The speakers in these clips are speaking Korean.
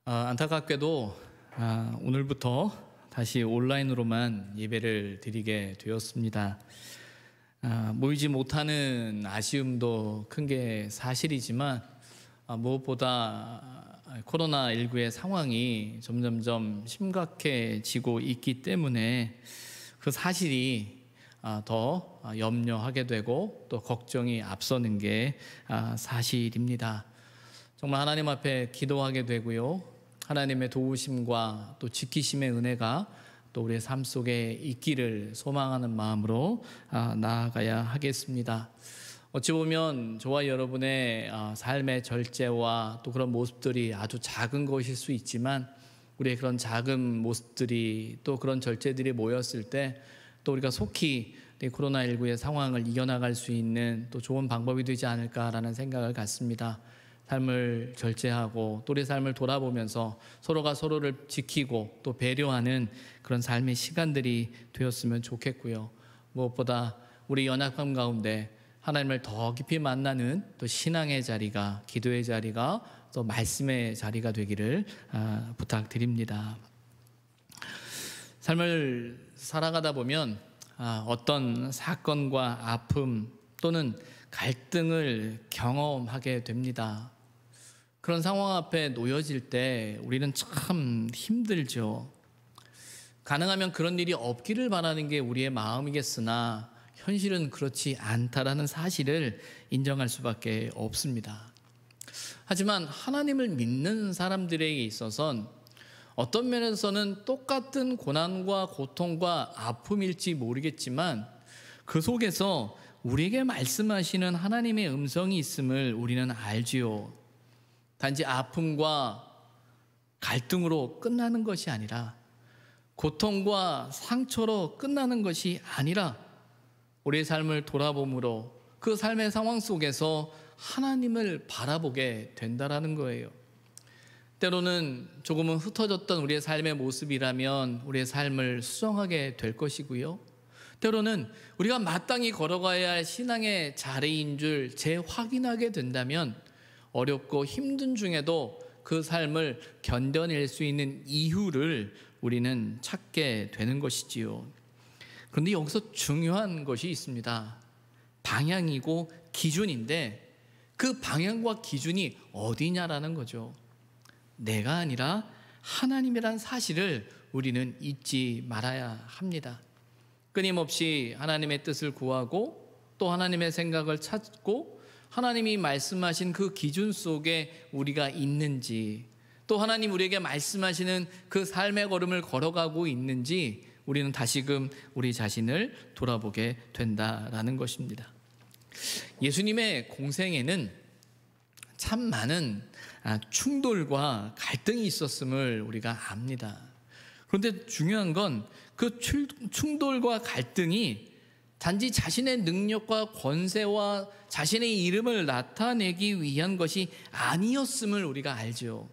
안타깝게도 오늘부터 다시 온라인으로만 예배를 드리게 되었습니다. 모이지 못하는 아쉬움도 큰 게 사실이지만 무엇보다 코로나19의 상황이 점점점 심각해지고 있기 때문에 그 사실이 더 염려하게 되고 또 걱정이 앞서는 게 사실입니다. 정말 하나님 앞에 기도하게 되고요, 하나님의 도우심과 또 지키심의 은혜가 또 우리의 삶 속에 있기를 소망하는 마음으로 나아가야 하겠습니다. 어찌 보면 저와 여러분의 삶의 절제와 또 그런 모습들이 아주 작은 것일 수 있지만, 우리의 그런 작은 모습들이 또 그런 절제들이 모였을 때 또 우리가 속히 코로나19의 상황을 이겨나갈 수 있는 또 좋은 방법이 되지 않을까라는 생각을 갖습니다. 삶을 절제하고 또 우리 삶을 돌아보면서 서로가 서로를 지키고 또 배려하는 그런 삶의 시간들이 되었으면 좋겠고요. 무엇보다 우리 연약함 가운데 하나님을 더 깊이 만나는 또 신앙의 자리가, 기도의 자리가, 또 말씀의 자리가 되기를 부탁드립니다. 삶을 살아가다 보면 어떤 사건과 아픔 또는 갈등을 경험하게 됩니다. 그런 상황 앞에 놓여질 때 우리는 참 힘들죠. 가능하면 그런 일이 없기를 바라는 게 우리의 마음이겠으나 현실은 그렇지 않다라는 사실을 인정할 수밖에 없습니다. 하지만 하나님을 믿는 사람들에게 있어서는 어떤 면에서는 똑같은 고난과 고통과 아픔일지 모르겠지만 그 속에서 우리에게 말씀하시는 하나님의 음성이 있음을 우리는 알지요. 단지 아픔과 갈등으로 끝나는 것이 아니라, 고통과 상처로 끝나는 것이 아니라 우리의 삶을 돌아봄으로 그 삶의 상황 속에서 하나님을 바라보게 된다라는 거예요. 때로는 조금은 흩어졌던 우리의 삶의 모습이라면 우리의 삶을 수정하게 될 것이고요, 때로는 우리가 마땅히 걸어가야 할 신앙의 자리인 줄 재확인하게 된다면 어렵고 힘든 중에도 그 삶을 견뎌낼 수 있는 이유를 우리는 찾게 되는 것이지요. 그런데 여기서 중요한 것이 있습니다. 방향이고 기준인데, 그 방향과 기준이 어디냐라는 거죠. 내가 아니라 하나님이란 사실을 우리는 잊지 말아야 합니다. 끊임없이 하나님의 뜻을 구하고 또 하나님의 생각을 찾고 하나님이 말씀하신 그 기준 속에 우리가 있는지, 또 하나님 우리에게 말씀하시는 그 삶의 걸음을 걸어가고 있는지 우리는 다시금 우리 자신을 돌아보게 된다라는 것입니다. 예수님의 공생에는 참 많은 충돌과 갈등이 있었음을 우리가 압니다. 그런데 중요한 건 그 충돌과 갈등이 단지 자신의 능력과 권세와 자신의 이름을 나타내기 위한 것이 아니었음을 우리가 알죠.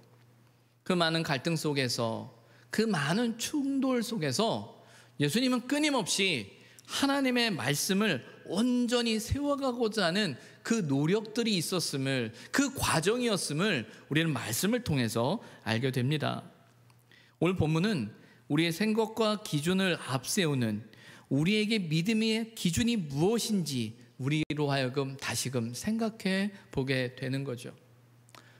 그 많은 갈등 속에서, 그 많은 충돌 속에서 예수님은 끊임없이 하나님의 말씀을 온전히 세워가고자 하는 그 노력들이 있었음을, 그 과정이었음을 우리는 말씀을 통해서 알게 됩니다. 오늘 본문은 우리의 생각과 기준을 앞세우는, 우리에게 믿음의 기준이 무엇인지 우리로 하여금 다시금 생각해 보게 되는 거죠.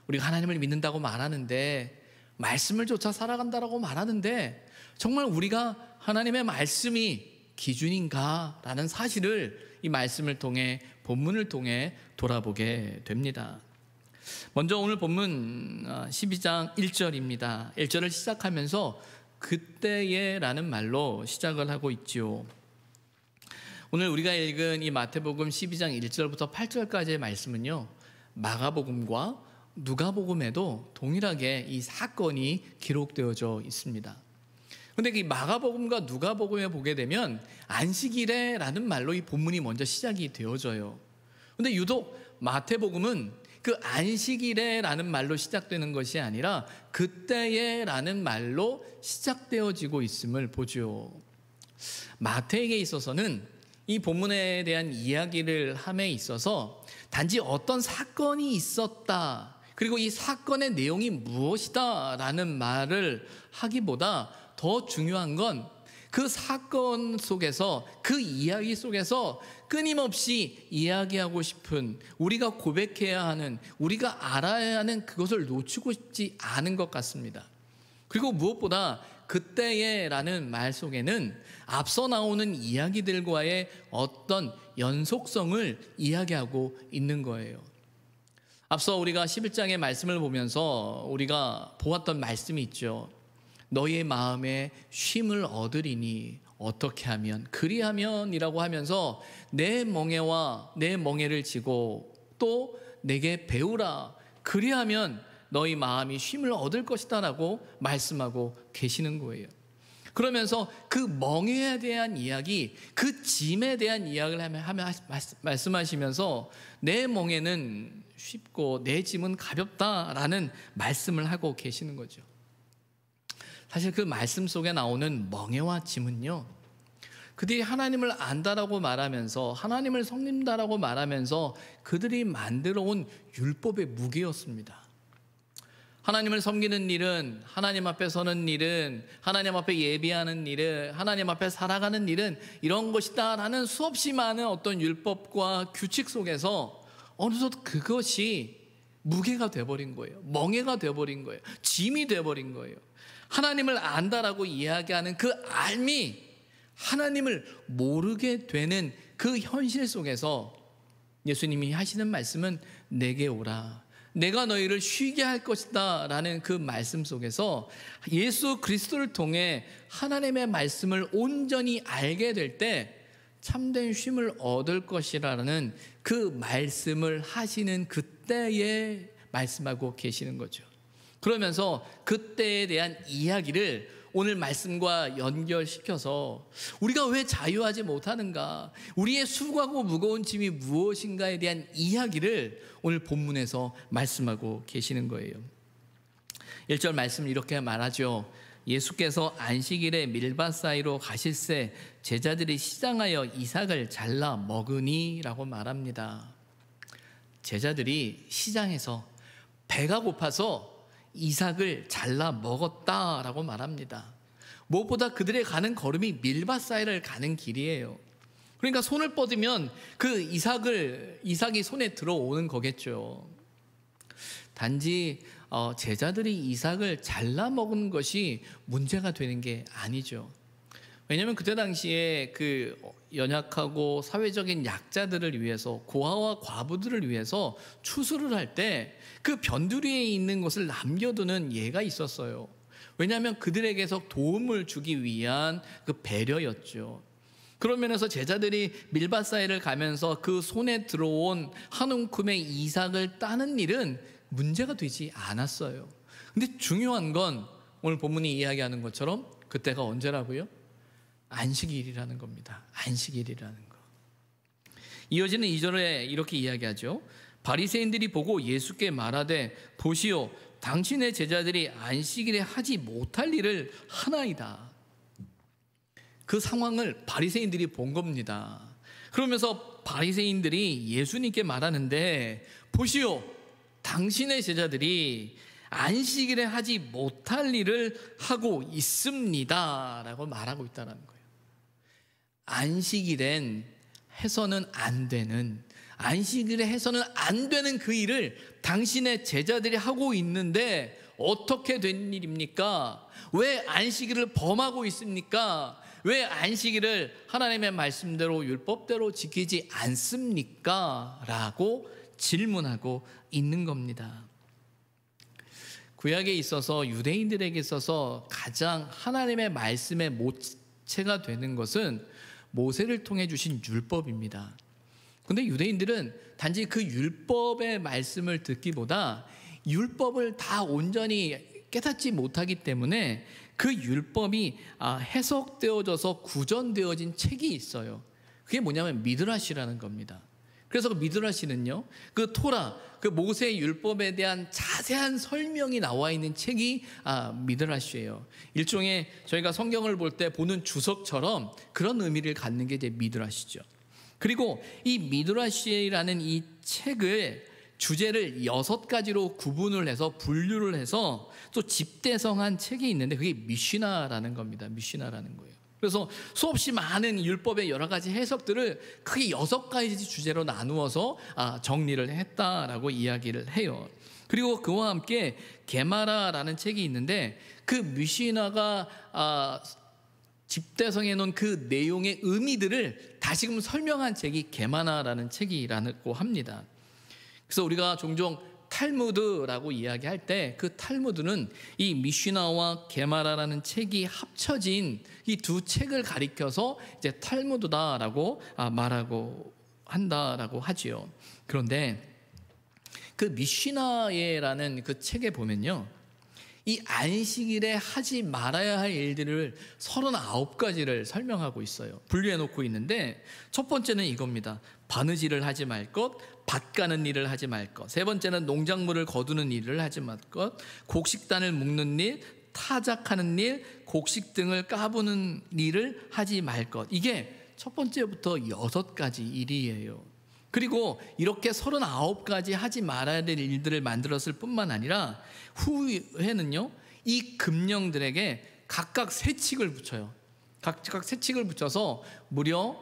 우리가 하나님을 믿는다고 말하는데, 말씀을 쫓아 살아간다라고 말하는데, 정말 우리가 하나님의 말씀이 기준인가? 라는 사실을 이 말씀을 통해, 본문을 통해 돌아보게 됩니다. 먼저 오늘 본문 12장 1절입니다. 1절을 시작하면서 그때에 라는 말로 시작을 하고 있죠. 오늘 우리가 읽은 이 마태복음 12장 1절부터 8절까지의 말씀은요, 마가복음과 누가복음에도 동일하게 이 사건이 기록되어져 있습니다. 그런데 이 마가복음과 누가복음에 보게 되면 안식일에라는 말로 이 본문이 먼저 시작이 되어져요. 그런데 유독 마태복음은 그 안식일에라는 말로 시작되는 것이 아니라 그때에라는 말로 시작되어지고 있음을 보죠. 마태에게 있어서는 이 본문에 대한 이야기를 함에 있어서 단지 어떤 사건이 있었다, 그리고 이 사건의 내용이 무엇이다라는 말을 하기보다 더 중요한 건 그 사건 속에서, 그 이야기 속에서 끊임없이 이야기하고 싶은, 우리가 고백해야 하는, 우리가 알아야 하는 그것을 놓치고 싶지 않은 것 같습니다. 그리고 무엇보다 그때에라는 말 속에는 앞서 나오는 이야기들과의 어떤 연속성을 이야기하고 있는 거예요. 앞서 우리가 11장의 말씀을 보면서 우리가 보았던 말씀이 있죠. 너희의 마음에 쉼을 얻으리니 어떻게 하면, 그리하면이라고 하면서 내 멍에와 내 멍에를 지고 또 내게 배우라, 그리하면 너희 마음이 쉼을 얻을 것이다 라고 말씀하고 계시는 거예요. 그러면서 그 멍에에 대한 이야기, 그 짐에 대한 이야기를 말씀하시면서 내 멍에는 쉽고 내 짐은 가볍다라는 말씀을 하고 계시는 거죠. 사실 그 말씀 속에 나오는 멍에와 짐은요, 그들이 하나님을 안다라고 말하면서, 하나님을 섬긴다라고 말하면서 그들이 만들어 온 율법의 무게였습니다. 하나님을 섬기는 일은, 하나님 앞에 서는 일은, 하나님 앞에 예배하는 일은, 하나님 앞에 살아가는 일은 이런 것이다 라는 수없이 많은 어떤 율법과 규칙 속에서 어느덧 그것이 무게가 되어버린 거예요. 멍에가 되어버린 거예요. 짐이 되어버린 거예요. 하나님을 안다라고 이야기하는 그 알미, 하나님을 모르게 되는 그 현실 속에서 예수님이 하시는 말씀은 내게 오라, 내가 너희를 쉬게 할 것이다 라는 그 말씀 속에서 예수 그리스도를 통해 하나님의 말씀을 온전히 알게 될 때 참된 쉼을 얻을 것이라는 그 말씀을 하시는 그때에 말씀하고 계시는 거죠. 그러면서 그때에 대한 이야기를 오늘 말씀과 연결시켜서 우리가 왜 자유하지 못하는가, 우리의 수고하고 무거운 짐이 무엇인가에 대한 이야기를 오늘 본문에서 말씀하고 계시는 거예요. 1절 말씀 이렇게 말하죠. 예수께서 안식일에 밀밭 사이로 가실새 제자들이 시장하여 이삭을 잘라 먹으니 라고 말합니다. 제자들이 시장에서 배가 고파서 이삭을 잘라 먹었다라고 말합니다. 무엇보다 그들의 가는 걸음이 밀밭 사이를 가는 길이에요. 그러니까 손을 뻗으면 그 이삭이 손에 들어오는 거겠죠. 단지 제자들이 이삭을 잘라 먹은 것이 문제가 되는 게 아니죠. 왜냐하면 그때 당시에 그 연약하고 사회적인 약자들을 위해서, 고아와 과부들을 위해서 추수를 할 때 그 변두리에 있는 것을 남겨두는 예가 있었어요. 왜냐하면 그들에게서 도움을 주기 위한 그 배려였죠. 그런 면에서 제자들이 밀밭 사이를 가면서 그 손에 들어온 한 움큼의 이삭을 따는 일은 문제가 되지 않았어요. 근데 중요한 건 오늘 본문이 이야기하는 것처럼 그때가 언제라고요? 안식일이라는 겁니다. 안식일이라는 거. 이어지는 2절에 이렇게 이야기하죠. 바리새인들이 보고 예수께 말하되 보시오, 당신의 제자들이 안식일에 하지 못할 일을 하나이다. 그 상황을 바리새인들이 본 겁니다. 그러면서 바리새인들이 예수님께 말하는데 보시오, 당신의 제자들이 안식일에 하지 못할 일을 하고 있습니다 라고 말하고 있다는 거예요. 안식일엔 해서는 안 되는, 안식일에 해서는 안 되는 그 일을 당신의 제자들이 하고 있는데 어떻게 된 일입니까? 왜 안식일을 범하고 있습니까? 왜 안식일을 하나님의 말씀대로 율법대로 지키지 않습니까? 라고 질문하고 있는 겁니다. 구약에 있어서, 유대인들에게 있어서 가장 하나님의 말씀의 모체가 되는 것은 모세를 통해 주신 율법입니다. 근데 유대인들은 단지 그 율법의 말씀을 듣기보다 율법을 다 온전히 깨닫지 못하기 때문에 그 율법이 해석되어져서 구전되어진 책이 있어요. 그게 뭐냐면 미드라시라는 겁니다. 그래서 그 미드라시는요, 그 토라, 그 모세의 율법에 대한 자세한 설명이 나와 있는 책이 미드라시예요. 일종의 저희가 성경을 볼 때 보는 주석처럼 그런 의미를 갖는 게 이제 미드라시죠. 그리고 이 미드라시라는 이 책을 주제를 6가지로 구분을 해서 분류를 해서 또 집대성한 책이 있는데 그게 미시나라는 겁니다. 미시나라는 거예요. 그래서 수없이 많은 율법의 여러 가지 해석들을 크게 6가지 주제로 나누어서 정리를 했다라고 이야기를 해요. 그리고 그와 함께 게마라라는 책이 있는데 그 미시나가 집대성해 놓은 그 내용의 의미들을 다시금 설명한 책이 게마라라는 책이라고 합니다. 그래서 우리가 종종 탈무드라고 이야기할 때 그 탈무드는 이 미시나와 게마라라는 책이 합쳐진 이 두 책을 가리켜서 이제 탈무드다라고 말하고 한다라고 하지요. 그런데 그 미시나에라는 그 책에 보면요, 이 안식일에 하지 말아야 할 일들을 39가지를 설명하고 있어요. 분류해 놓고 있는데 첫 번째는 이겁니다. 바느질을 하지 말 것, 밭 가는 일을 하지 말 것. 세 번째는 농작물을 거두는 일을 하지 말 것, 곡식단을 묶는 일, 타작하는 일, 곡식 등을 까부는 일을 하지 말 것. 이게 첫 번째부터 6가지 일이에요. 그리고 이렇게 39가지 하지 말아야 될 일들을 만들었을 뿐만 아니라 후에는요, 이 금령들에게 각각 세칙을 붙여요. 각각 세칙을 붙여서 무려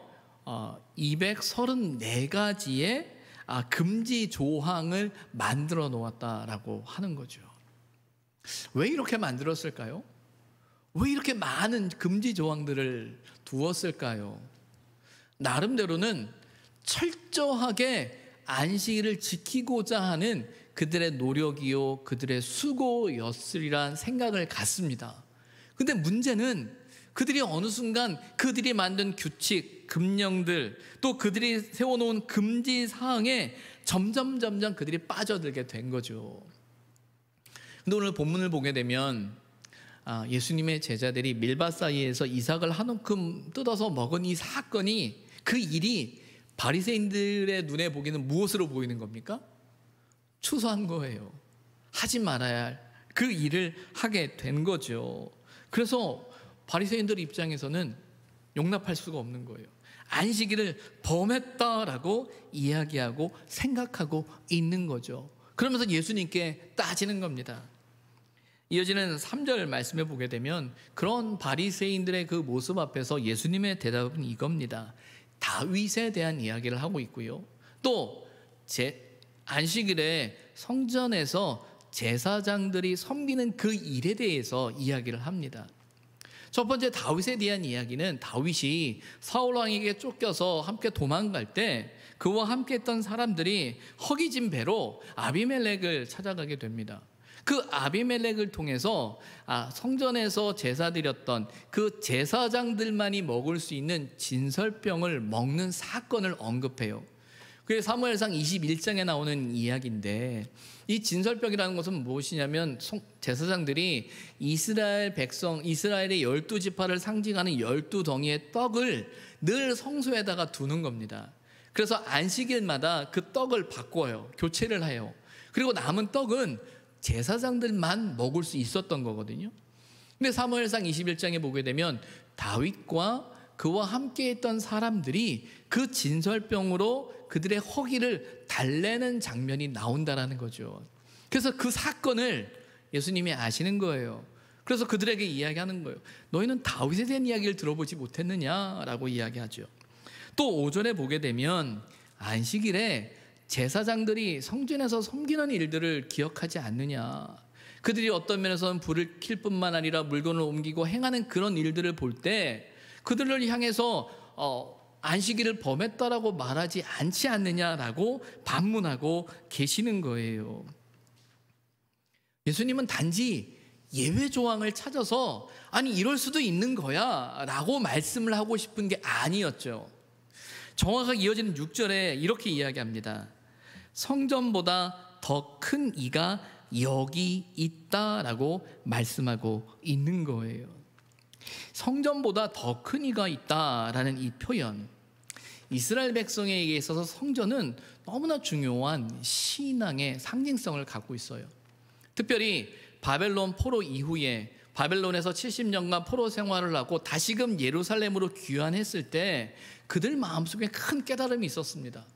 234가지의 금지 조항을 만들어 놓았다라고 하는 거죠. 왜 이렇게 만들었을까요? 왜 이렇게 많은 금지 조항들을 두었을까요? 나름대로는 철저하게 안식일을 지키고자 하는 그들의 노력이요, 그들의 수고였으리란 생각을 갖습니다. 근데 문제는 그들이 어느 순간 그들이 만든 규칙, 금령들, 또 그들이 세워놓은 금지 사항에 점점 그들이 빠져들게 된 거죠. 근데 오늘 본문을 보게 되면 예수님의 제자들이 밀밭 사이에서 이삭을 한 움큼 뜯어서 먹은 이 사건이, 그 일이 바리새인들의 눈에 보기는 무엇으로 보이는 겁니까? 추수한 거예요. 하지 말아야 할 그 일을 하게 된 거죠. 그래서 바리새인들 입장에서는 용납할 수가 없는 거예요. 안식일을 범했다라고 이야기하고 생각하고 있는 거죠. 그러면서 예수님께 따지는 겁니다. 이어지는 3절 말씀에 보게 되면 그런 바리새인들의 그 모습 앞에서 예수님의 대답은 이겁니다. 다윗에 대한 이야기를 하고 있고요. 또 안식일에 성전에서 제사장들이 섬기는 그 일에 대해서 이야기를 합니다. 첫 번째 다윗에 대한 이야기는 다윗이 사울 왕에게 쫓겨서 함께 도망갈 때 그와 함께 했던 사람들이 허기진 배로 아비멜렉을 찾아가게 됩니다. 그 아비멜렉을 통해서 성전에서 제사 드렸던 그 제사장들만이 먹을 수 있는 진설병을 먹는 사건을 언급해요. 그게 사무엘상 21장에 나오는 이야기인데, 이 진설병이라는 것은 무엇이냐면 제사장들이 이스라엘 백성, 이스라엘의 12지파를 상징하는 12덩이의 떡을 늘 성소에다가 두는 겁니다. 그래서 안식일마다 그 떡을 바꿔요. 교체를 해요. 그리고 남은 떡은 제사장들만 먹을 수 있었던 거거든요. 근데 사무엘상 21장에 보게 되면 다윗과 그와 함께 했던 사람들이 그 진설병으로 그들의 허기를 달래는 장면이 나온다라는 거죠. 그래서 그 사건을 예수님이 아시는 거예요. 그래서 그들에게 이야기하는 거예요. 너희는 다윗에 대한 이야기를 들어보지 못했느냐라고 이야기하죠. 또 5절에 보게 되면 안식일에 제사장들이 성전에서 섬기는 일들을 기억하지 않느냐, 그들이 어떤 면에서는 불을 킬 뿐만 아니라 물건을 옮기고 행하는 그런 일들을 볼 때 그들을 향해서 안식일을 범했다라고 말하지 않지 않느냐라고 반문하고 계시는 거예요. 예수님은 단지 예외 조항을 찾아서 아니 이럴 수도 있는 거야 라고 말씀을 하고 싶은 게 아니었죠. 정확하게 이어지는 6절에 이렇게 이야기합니다. 성전보다 더 큰 이가 여기 있다라고 말씀하고 있는 거예요. 성전보다 더 큰 이가 있다라는 이 표현, 이스라엘 백성에게 있어서 성전은 너무나 중요한 신앙의 상징성을 갖고 있어요. 특별히 바벨론 포로 이후에 바벨론에서 70년간 포로 생활을 하고 다시금 예루살렘으로 귀환했을 때 그들 마음속에 큰 깨달음이 있었습니다.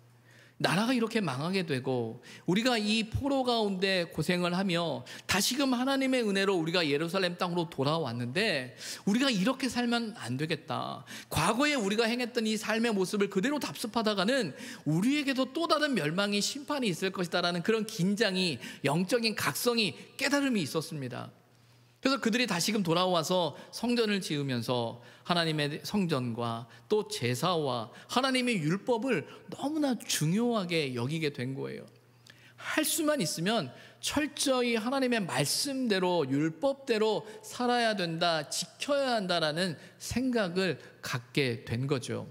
나라가 이렇게 망하게 되고 우리가 이 포로 가운데 고생을 하며 다시금 하나님의 은혜로 우리가 예루살렘 땅으로 돌아왔는데 우리가 이렇게 살면 안 되겠다. 과거에 우리가 행했던 이 삶의 모습을 그대로 답습하다가는 우리에게도 또 다른 멸망이 심판이 있을 것이다라는 그런 긴장이, 영적인 각성이, 깨달음이 있었습니다. 그래서 그들이 다시금 돌아와서 성전을 지으면서 하나님의 성전과 또 제사와 하나님의 율법을 너무나 중요하게 여기게 된 거예요. 할 수만 있으면 철저히 하나님의 말씀대로, 율법대로 살아야 된다, 지켜야 한다라는 생각을 갖게 된 거죠.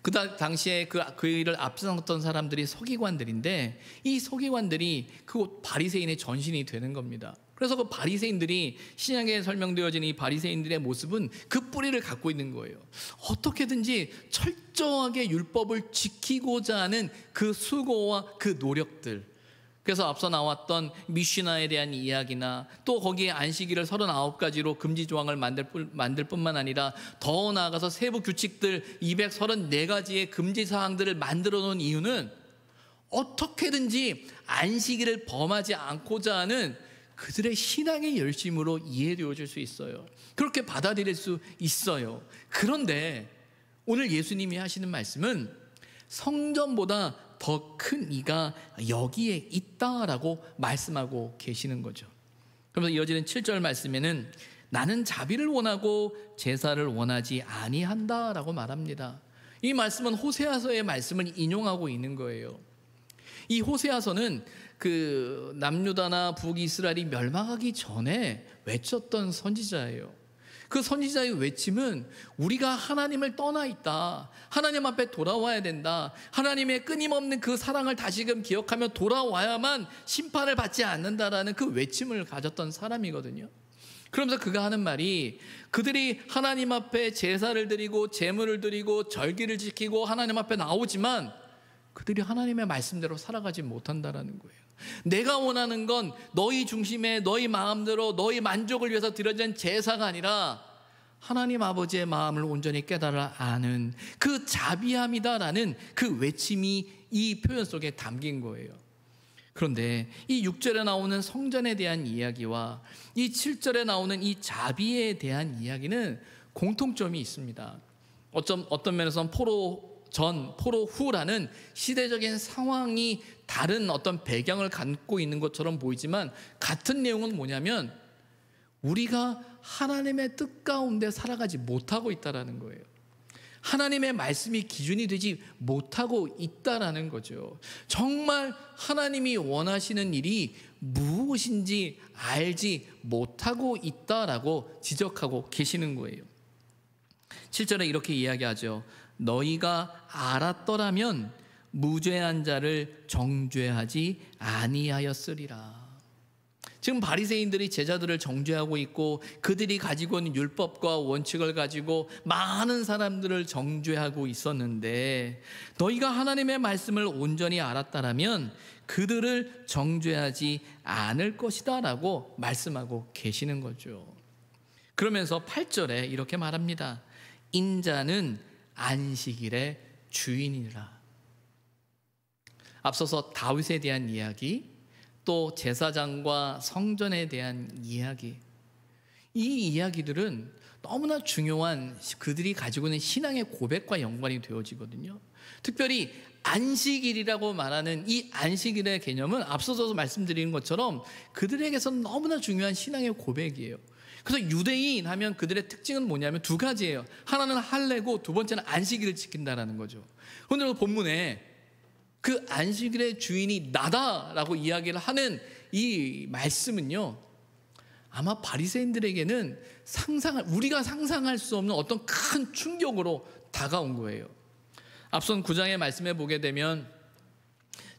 그 당시에 그 일을 앞서갔던 사람들이 서기관들인데, 이 서기관들이 그 바리새인의 전신이 되는 겁니다. 그래서 그 바리새인들이, 신약에 설명되어진 이 바리새인들의 모습은 그 뿌리를 갖고 있는 거예요. 어떻게든지 철저하게 율법을 지키고자 하는 그 수고와 그 노력들. 그래서 앞서 나왔던 미시나에 대한 이야기나 또 거기에 안식일을 39가지로 금지 조항을 만들 뿐만 아니라 더 나아가서 세부 규칙들 234가지의 금지 사항들을 만들어 놓은 이유는 어떻게든지 안식일을 범하지 않고자 하는 그들의 신앙의 열심으로 이해되어질 수 있어요. 그렇게 받아들일 수 있어요. 그런데 오늘 예수님이 하시는 말씀은 성전보다 더 큰 이가 여기에 있다라고 말씀하고 계시는 거죠. 그러면서 이어지는 7절 말씀에는 나는 자비를 원하고 제사를 원하지 아니한다라고 말합니다. 이 말씀은 호세아서의 말씀을 인용하고 있는 거예요. 이 호세아서는 그 남유다나 북이스라엘이 멸망하기 전에 외쳤던 선지자예요. 그 선지자의 외침은 우리가 하나님을 떠나 있다, 하나님 앞에 돌아와야 된다, 하나님의 끊임없는 그 사랑을 다시금 기억하며 돌아와야만 심판을 받지 않는다라는 그 외침을 가졌던 사람이거든요. 그러면서 그가 하는 말이, 그들이 하나님 앞에 제사를 드리고 제물을 드리고 절기를 지키고 하나님 앞에 나오지만 그들이 하나님의 말씀대로 살아가지 못한다라는 거예요. 내가 원하는 건 너희 중심에 너희 마음대로 너희 만족을 위해서 드려진 제사가 아니라 하나님 아버지의 마음을 온전히 깨달아 아는 그 자비함이다라는 그 외침이 이 표현 속에 담긴 거예요. 그런데 이 6절에 나오는 성전에 대한 이야기와 이 7절에 나오는 이 자비에 대한 이야기는 공통점이 있습니다. 어떤 면에서는 포로 전, 포로 후라는 시대적인 상황이 다른 어떤 배경을 갖고 있는 것처럼 보이지만 같은 내용은 뭐냐면 우리가 하나님의 뜻 가운데 살아가지 못하고 있다는 거예요. 하나님의 말씀이 기준이 되지 못하고 있다는 거죠. 정말 하나님이 원하시는 일이 무엇인지 알지 못하고 있다라고 지적하고 계시는 거예요. 7절에 이렇게 이야기하죠. 너희가 알았더라면 무죄한 자를 정죄하지 아니하였으리라. 지금 바리새인들이 제자들을 정죄하고 있고 그들이 가지고 있는 율법과 원칙을 가지고 많은 사람들을 정죄하고 있었는데, 너희가 하나님의 말씀을 온전히 알았다라면 그들을 정죄하지 않을 것이다 라고 말씀하고 계시는 거죠. 그러면서 8절에 이렇게 말합니다. 인자는 안식일의 주인이라. 앞서서 다윗에 대한 이야기, 또 제사장과 성전에 대한 이야기, 이 이야기들은 너무나 중요한 그들이 가지고 있는 신앙의 고백과 연관이 되어지거든요. 특별히 안식일이라고 말하는 이 안식일의 개념은 앞서서 말씀드린 것처럼 그들에게서는 너무나 중요한 신앙의 고백이에요. 그래서 유대인 하면 그들의 특징은 뭐냐면 두 가지예요. 하나는 할례고 두 번째는 안식일을 지킨다는 거죠. 오늘 본문에 그 안식일의 주인이 나다라고 이야기를 하는 이 말씀은요, 아마 바리새인들에게는 우리가 상상할 수 없는 어떤 큰 충격으로 다가온 거예요. 앞선 9장의 말씀에 보게 되면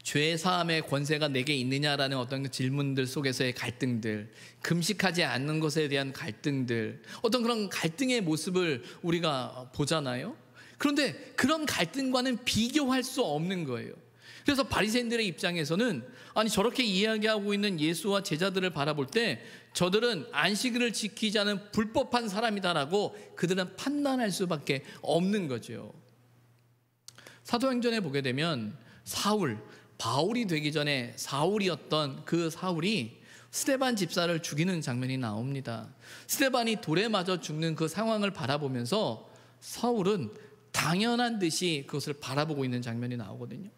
죄 사함의 권세가 내게 있느냐라는 어떤 질문들 속에서의 갈등들, 금식하지 않는 것에 대한 갈등들, 어떤 그런 갈등의 모습을 우리가 보잖아요. 그런데 그런 갈등과는 비교할 수 없는 거예요. 그래서 바리새인들의 입장에서는 아니 저렇게 이야기하고 있는 예수와 제자들을 바라볼 때 저들은 안식일을 지키지 않은 불법한 사람이다라고 그들은 판단할 수밖에 없는 거죠. 사도행전에 보게 되면 바울이 되기 전에 사울이었던 그 사울이 스데반 집사를 죽이는 장면이 나옵니다. 스데반이 돌에 맞아 죽는 그 상황을 바라보면서 사울은 당연한 듯이 그것을 바라보고 있는 장면이 나오거든요.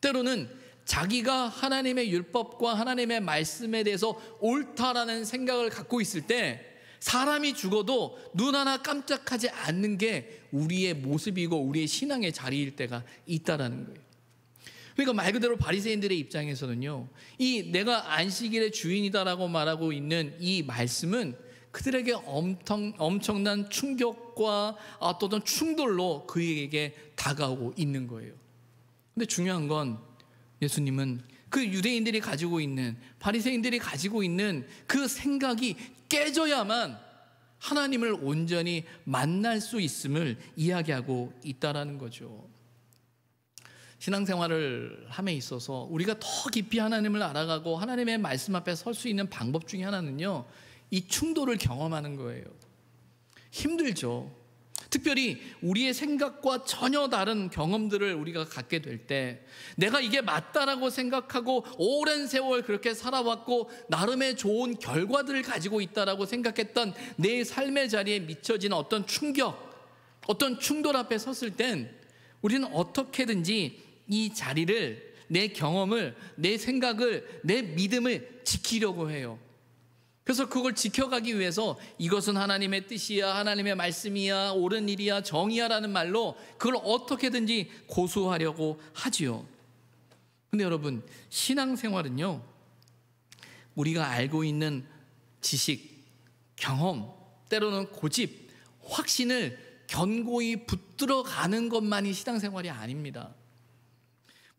때로는 자기가 하나님의 율법과 하나님의 말씀에 대해서 옳다라는 생각을 갖고 있을 때 사람이 죽어도 눈 하나 깜짝하지 않는 게 우리의 모습이고 우리의 신앙의 자리일 때가 있다라는 거예요. 그러니까 말 그대로 바리새인들의 입장에서는요, 이 내가 안식일의 주인이다라고 말하고 있는 이 말씀은 그들에게 엄청난 충격과 어떤 충돌로 그에게 다가오고 있는 거예요. 근데 중요한 건 예수님은 그 유대인들이 가지고 있는, 바리새인들이 가지고 있는 그 생각이 깨져야만 하나님을 온전히 만날 수 있음을 이야기하고 있다라는 거죠. 신앙생활을 함에 있어서 우리가 더 깊이 하나님을 알아가고 하나님의 말씀 앞에 설 수 있는 방법 중에 하나는요, 이 충돌을 경험하는 거예요. 힘들죠. 특별히 우리의 생각과 전혀 다른 경험들을 우리가 갖게 될 때, 내가 이게 맞다라고 생각하고 오랜 세월 그렇게 살아왔고 나름의 좋은 결과들을 가지고 있다라고 생각했던 내 삶의 자리에 미쳐진 어떤 충격, 어떤 충돌 앞에 섰을 땐 우리는 어떻게든지 이 자리를, 내 경험을, 내 생각을, 내 믿음을 지키려고 해요. 그래서 그걸 지켜가기 위해서 이것은 하나님의 뜻이야, 하나님의 말씀이야, 옳은 일이야, 정의야라는 말로 그걸 어떻게든지 고수하려고 하지요. 근데 여러분, 신앙생활은요, 우리가 알고 있는 지식, 경험, 때로는 고집, 확신을 견고히 붙들어가는 것만이 신앙생활이 아닙니다.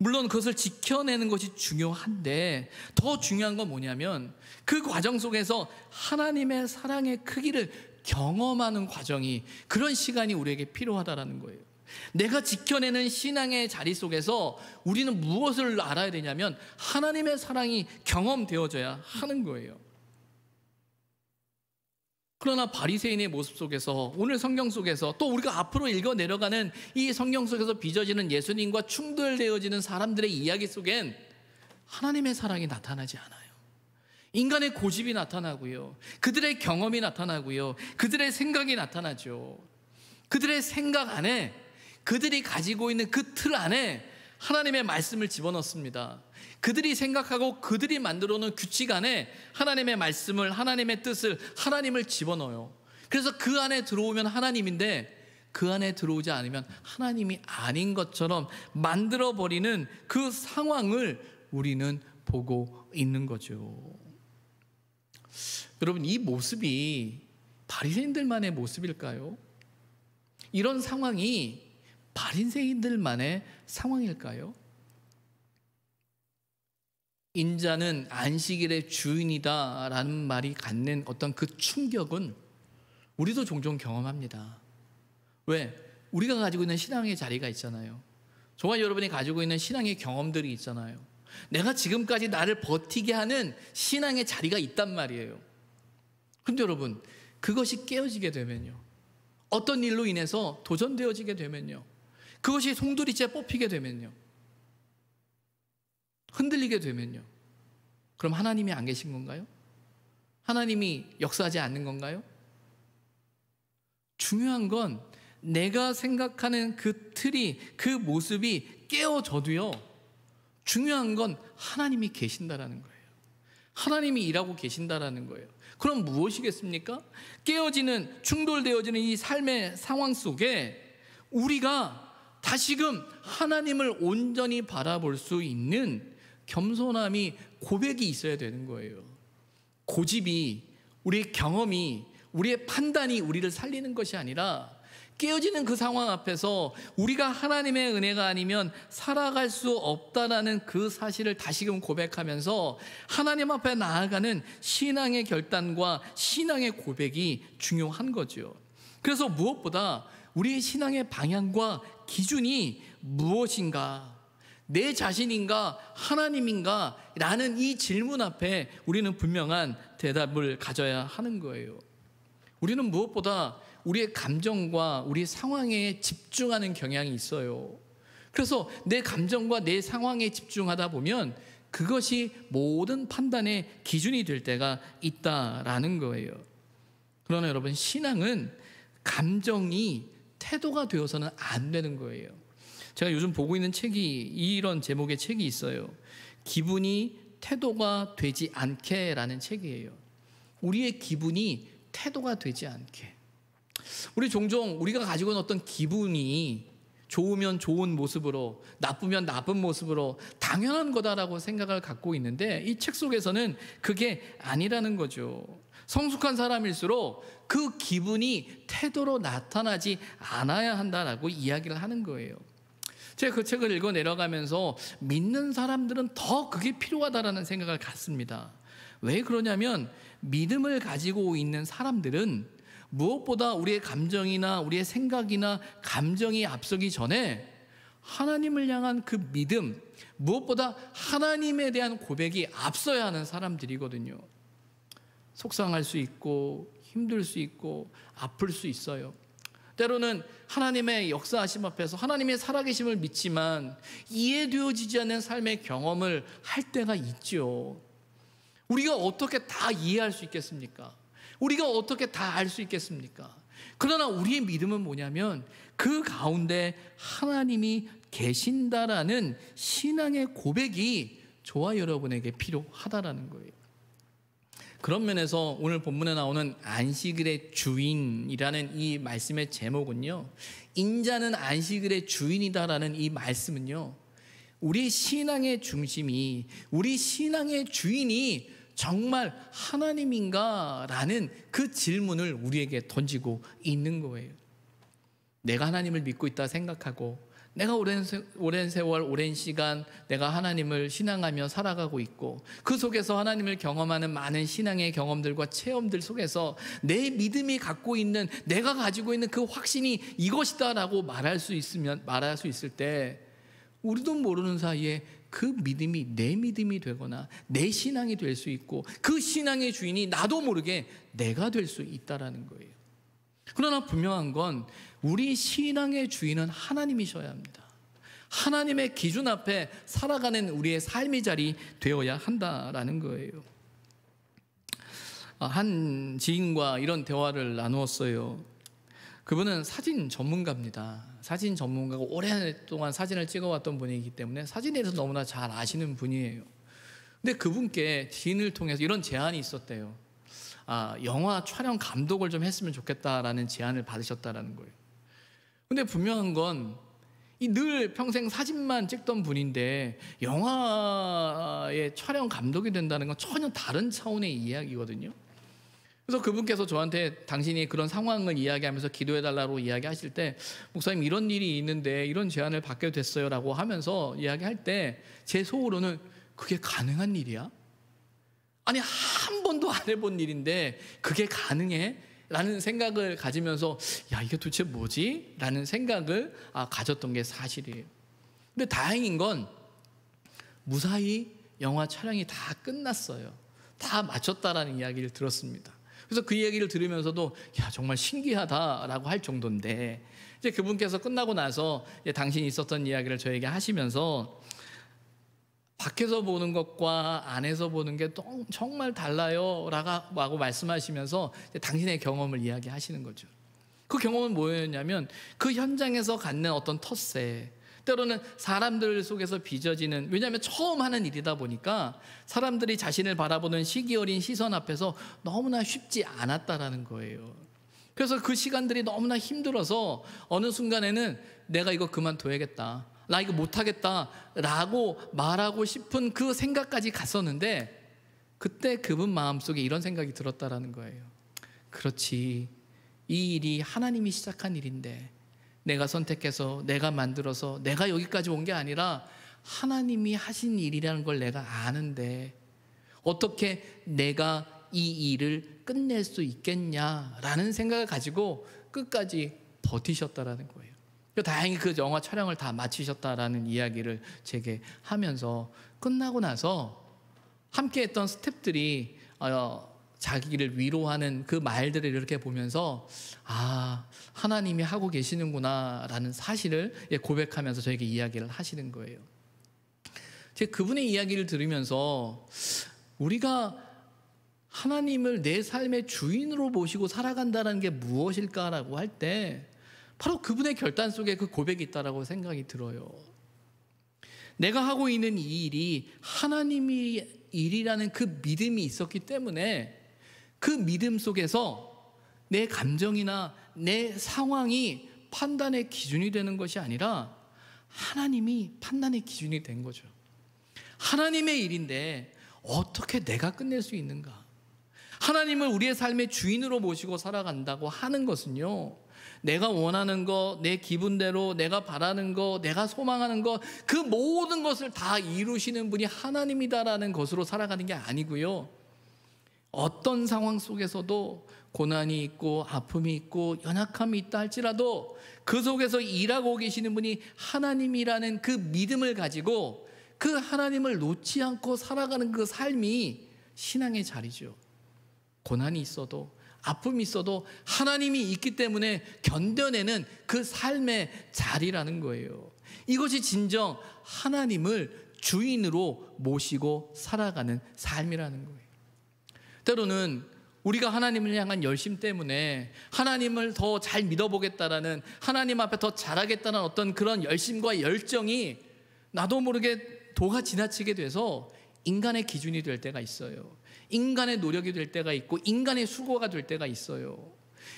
물론 그것을 지켜내는 것이 중요한데 더 중요한 건 뭐냐면 그 과정 속에서 하나님의 사랑의 크기를 경험하는 과정이, 그런 시간이 우리에게 필요하다는 거예요. 내가 지켜내는 신앙의 자리 속에서 우리는 무엇을 알아야 되냐면 하나님의 사랑이 경험되어져야 하는 거예요. 그러나 바리새인의 모습 속에서, 오늘 성경 속에서, 또 우리가 앞으로 읽어 내려가는 이 성경 속에서 빚어지는 예수님과 충돌되어지는 사람들의 이야기 속엔 하나님의 사랑이 나타나지 않아요. 인간의 고집이 나타나고요, 그들의 경험이 나타나고요, 그들의 생각이 나타나죠. 그들의 생각 안에, 그들이 가지고 있는 그 틀 안에 하나님의 말씀을 집어넣습니다. 그들이 생각하고 그들이 만들어 놓은 규칙 안에 하나님의 말씀을, 하나님의 뜻을, 하나님을 집어넣어요. 그래서 그 안에 들어오면 하나님인데 그 안에 들어오지 않으면 하나님이 아닌 것처럼 만들어버리는 그 상황을 우리는 보고 있는 거죠. 여러분, 이 모습이 바리새인들만의 모습일까요? 이런 상황이 바리새인들만의 상황일까요? 인자는 안식일의 주인이다라는 말이 갖는 어떤 그 충격은 우리도 종종 경험합니다. 왜? 우리가 가지고 있는 신앙의 자리가 있잖아요. 저와 여러분이 가지고 있는 신앙의 경험들이 있잖아요. 내가 지금까지 나를 버티게 하는 신앙의 자리가 있단 말이에요. 근데 여러분, 그것이 깨어지게 되면요, 어떤 일로 인해서 도전되어지게 되면요, 그것이 송두리째 뽑히게 되면요, 흔들리게 되면요, 그럼 하나님이 안 계신 건가요? 하나님이 역사하지 않는 건가요? 중요한 건 내가 생각하는 그 틀이, 그 모습이 깨어져도요, 중요한 건 하나님이 계신다라는 거예요. 하나님이 일하고 계신다라는 거예요. 그럼 무엇이겠습니까? 깨어지는, 충돌되어지는 이 삶의 상황 속에 우리가 다시금 하나님을 온전히 바라볼 수 있는 겸손함이, 고백이 있어야 되는 거예요. 고집이, 우리의 경험이, 우리의 판단이 우리를 살리는 것이 아니라 깨어지는 그 상황 앞에서 우리가 하나님의 은혜가 아니면 살아갈 수 없다라는 그 사실을 다시금 고백하면서 하나님 앞에 나아가는 신앙의 결단과 신앙의 고백이 중요한 거죠. 그래서 무엇보다 우리의 신앙의 방향과 기준이 무엇인가, 내 자신인가 하나님인가 라는 이 질문 앞에 우리는 분명한 대답을 가져야 하는 거예요. 우리는 무엇보다 우리의 감정과 우리 상황에 집중하는 경향이 있어요. 그래서 내 감정과 내 상황에 집중하다 보면 그것이 모든 판단의 기준이 될 때가 있다라는 거예요. 그러나 여러분, 신앙은 감정이 태도가 되어서는 안 되는 거예요. 제가 요즘 보고 있는 책이 이런 제목의 책이 있어요. 기분이 태도가 되지 않게라는 책이에요. 우리의 기분이 태도가 되지 않게. 우리 종종 우리가 가지고 있는 어떤 기분이 좋으면 좋은 모습으로, 나쁘면 나쁜 모습으로 당연한 거다라고 생각을 갖고 있는데, 이 책 속에서는 그게 아니라는 거죠. 성숙한 사람일수록 그 기분이 태도로 나타나지 않아야 한다라고 이야기를 하는 거예요. 제가 그 책을 읽어 내려가면서 믿는 사람들은 더 그게 필요하다라는 생각을 갖습니다. 왜 그러냐면, 믿음을 가지고 있는 사람들은 무엇보다 우리의 감정이나 우리의 생각이나 감정이 앞서기 전에 하나님을 향한 그 믿음, 무엇보다 하나님에 대한 고백이 앞서야 하는 사람들이거든요. 속상할 수 있고 힘들 수 있고 아플 수 있어요. 때로는 하나님의 역사하심 앞에서 하나님의 살아계심을 믿지만 이해되어지지 않는 삶의 경험을 할 때가 있죠. 우리가 어떻게 다 이해할 수 있겠습니까? 우리가 어떻게 다 알 수 있겠습니까? 그러나 우리의 믿음은 뭐냐면, 그 가운데 하나님이 계신다라는 신앙의 고백이 저와 여러분에게 필요하다라는 거예요. 그런 면에서 오늘 본문에 나오는 안식일의 주인이라는 이 말씀의 제목은요, 인자는 안식일의 주인이다라는 이 말씀은요, 우리 신앙의 중심이, 우리 신앙의 주인이 정말 하나님인가? 라는 그 질문을 우리에게 던지고 있는 거예요. 내가 하나님을 믿고 있다 생각하고, 내가 오랜 세월, 오랜 시간 내가 하나님을 신앙하며 살아가고 있고, 그 속에서 하나님을 경험하는 많은 신앙의 경험들과 체험들 속에서 내 믿음이 갖고 있는, 내가 가지고 있는 그 확신이 이것이다라고 말할 수 있을 때, 우리도 모르는 사이에 그 믿음이 내 믿음이 되거나 내 신앙이 될 수 있고, 그 신앙의 주인이 나도 모르게 내가 될 수 있다라는 거예요. 그러나 분명한 건 우리 신앙의 주인은 하나님이셔야 합니다. 하나님의 기준 앞에 살아가는 우리의 삶의 자리 되어야 한다라는 거예요. 한 지인과 이런 대화를 나누었어요. 그분은 사진 전문가입니다. 사진 전문가고 오랫동안 사진을 찍어왔던 분이기 때문에 사진에 대해서 너무나 잘 아시는 분이에요. 근데 그분께 지인을 통해서 이런 제안이 있었대요. 영화 촬영 감독을 좀 했으면 좋겠다라는 제안을 받으셨다라는 거예요. 근데 분명한 건 늘 평생 사진만 찍던 분인데 영화의 촬영 감독이 된다는 건 전혀 다른 차원의 이야기거든요. 그래서 그분께서 저한테 당신이 그런 상황을 이야기하면서 기도해달라고 이야기하실 때, 목사님 이런 일이 있는데 이런 제안을 받게 됐어요 라고 하면서 이야기할 때 제 속으로는, 그게 가능한 일이야? 아니, 한 번도 안 해본 일인데 그게 가능해? 라는 생각을 가지면서, 야, 이게 도대체 뭐지? 라는 생각을 가졌던 게 사실이에요. 근데 다행인 건 무사히 영화 촬영이 다 끝났어요. 다 마쳤다라는 이야기를 들었습니다. 그래서 그 얘기를 들으면서도, 야, 정말 신기하다라고 할 정도인데, 이제 그분께서 끝나고 나서 당신이 있었던 이야기를 저에게 하시면서, 밖에서 보는 것과 안에서 보는 게 정말 달라요 라고 말씀하시면서 당신의 경험을 이야기하시는 거죠. 그 경험은 뭐였냐면, 그 현장에서 갖는 어떤 텃세, 때로는 사람들 속에서 빚어지는, 왜냐하면 처음 하는 일이다 보니까 사람들이 자신을 바라보는 시기 어린 시선 앞에서 너무나 쉽지 않았다라는 거예요. 그래서 그 시간들이 너무나 힘들어서 어느 순간에는 내가 이거 그만둬야겠다, 나 이거 못하겠다 라고 말하고 싶은 그 생각까지 갔었는데, 그때 그분 마음속에 이런 생각이 들었다라는 거예요. 그렇지, 이 일이 하나님이 시작한 일인데, 내가 선택해서 내가 만들어서 내가 여기까지 온 게 아니라 하나님이 하신 일이라는 걸 내가 아는데 어떻게 내가 이 일을 끝낼 수 있겠냐라는 생각을 가지고 끝까지 버티셨다라는 거예요. 다행히 그 영화 촬영을 다 마치셨다라는 이야기를 제게 하면서, 끝나고 나서 함께 했던 스태프들이 자기를 위로하는 그 말들을 이렇게 보면서 하나님이 하고 계시는구나 라는 사실을 고백하면서 저에게 이야기를 하시는 거예요. 제가 그분의 이야기를 들으면서 우리가 하나님을 내 삶의 주인으로 모시고 살아간다는 게 무엇일까라고 할 때 바로 그분의 결단 속에 그 고백이 있다라고 생각이 들어요. 내가 하고 있는 이 일이 하나님의 일이라는 그 믿음이 있었기 때문에 그 믿음 속에서 내 감정이나 내 상황이 판단의 기준이 되는 것이 아니라 하나님이 판단의 기준이 된 거죠. 하나님의 일인데 어떻게 내가 끝낼 수 있는가? 하나님을 우리의 삶의 주인으로 모시고 살아간다고 하는 것은요, 내가 원하는 거, 내 기분대로 내가 바라는 거, 내가 소망하는 거, 그 모든 것을 다 이루시는 분이 하나님이다라는 것으로 살아가는 게 아니고요, 어떤 상황 속에서도 고난이 있고 아픔이 있고 연약함이 있다 할지라도 그 속에서 일하고 계시는 분이 하나님이라는 그 믿음을 가지고 그 하나님을 놓지 않고 살아가는 그 삶이 신앙의 자리죠. 고난이 있어도 아픔이 있어도 하나님이 있기 때문에 견뎌내는 그 삶의 자리라는 거예요. 이것이 진정 하나님을 주인으로 모시고 살아가는 삶이라는 거예요. 때로는 우리가 하나님을 향한 열심 때문에 하나님을 더 잘 믿어보겠다라는, 하나님 앞에 더 잘하겠다는 어떤 그런 열심과 열정이 나도 모르게 도가 지나치게 돼서 인간의 기준이 될 때가 있어요. 인간의 노력이 될 때가 있고 인간의 수고가 될 때가 있어요.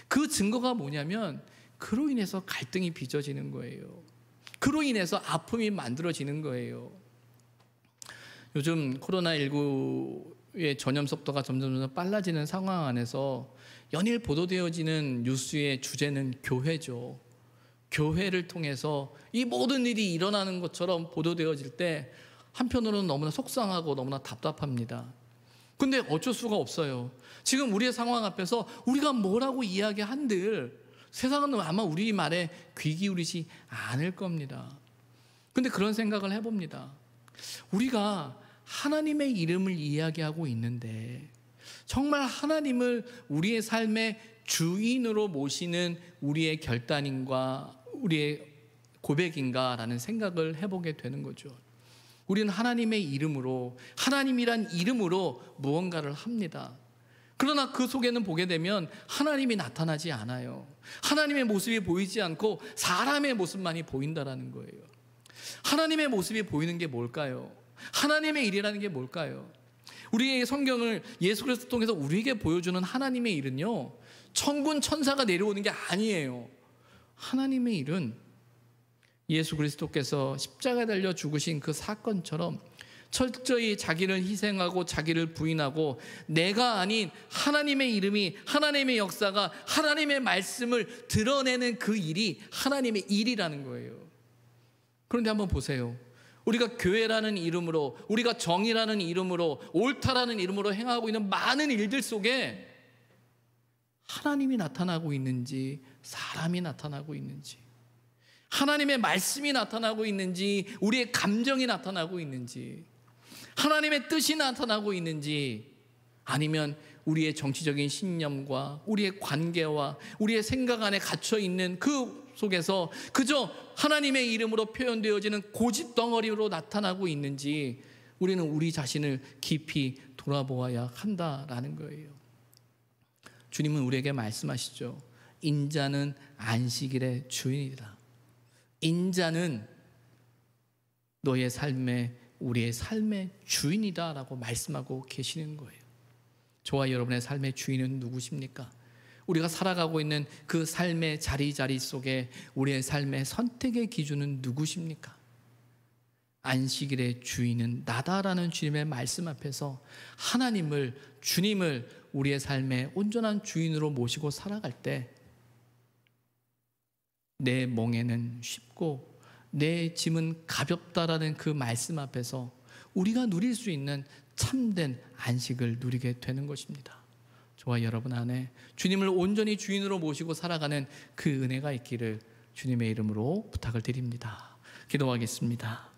그 증거가 뭐냐면 그로 인해서 갈등이 빚어지는 거예요. 그로 인해서 아픔이 만들어지는 거예요. 요즘 코로나19의 전염 속도가 점점 빨라지는 상황 안에서 연일 보도되어지는 뉴스의 주제는 교회죠. 교회를 통해서 이 모든 일이 일어나는 것처럼 보도되어질 때 한편으로는 너무나 속상하고 너무나 답답합니다. 근데 어쩔 수가 없어요. 지금 우리의 상황 앞에서 우리가 뭐라고 이야기한들 세상은 아마 우리 말에 귀 기울이지 않을 겁니다. 근데 그런 생각을 해봅니다. 우리가 하나님의 이름을 이야기하고 있는데 정말 하나님을 우리의 삶의 주인으로 모시는 우리의 결단인가 우리의 고백인가라는 생각을 해보게 되는 거죠. 우리는 하나님의 이름으로, 하나님이란 이름으로 무언가를 합니다. 그러나 그 속에는 보게 되면 하나님이 나타나지 않아요. 하나님의 모습이 보이지 않고 사람의 모습만이 보인다라는 거예요. 하나님의 모습이 보이는 게 뭘까요? 하나님의 일이라는 게 뭘까요? 우리의 성경을 예수 그리스도 통해서 우리에게 보여주는 하나님의 일은요, 천군 천사가 내려오는 게 아니에요. 하나님의 일은 예수 그리스도께서 십자가에 달려 죽으신 그 사건처럼 철저히 자기를 희생하고 자기를 부인하고 내가 아닌 하나님의 이름이, 하나님의 역사가, 하나님의 말씀을 드러내는 그 일이 하나님의 일이라는 거예요. 그런데 한번 보세요. 우리가 교회라는 이름으로, 우리가 정의라는 이름으로, 옳다라는 이름으로 행하고 있는 많은 일들 속에 하나님이 나타나고 있는지 사람이 나타나고 있는지, 하나님의 말씀이 나타나고 있는지 우리의 감정이 나타나고 있는지, 하나님의 뜻이 나타나고 있는지, 아니면 우리의 정치적인 신념과 우리의 관계와 우리의 생각 안에 갇혀있는 그 속에서 그저 하나님의 이름으로 표현되어지는 고집 덩어리로 나타나고 있는지 우리는 우리 자신을 깊이 돌아보아야 한다라는 거예요. 주님은 우리에게 말씀하시죠. 인자는 안식일의 주인이다. 인자는 너의 삶의, 우리의 삶의 주인이다라고 말씀하고 계시는 거예요. 저와 여러분의 삶의 주인은 누구십니까? 우리가 살아가고 있는 그 삶의 자리 속에 우리의 삶의 선택의 기준은 누구십니까? 안식일의 주인은 나다라는 주님의 말씀 앞에서 하나님을, 주님을 우리의 삶의 온전한 주인으로 모시고 살아갈 때 내 멍에는 쉽고 내 짐은 가볍다라는 그 말씀 앞에서 우리가 누릴 수 있는 참된 안식을 누리게 되는 것입니다. 저와 여러분 안에 주님을 온전히 주인으로 모시고 살아가는 그 은혜가 있기를 주님의 이름으로 부탁을 드립니다. 기도하겠습니다.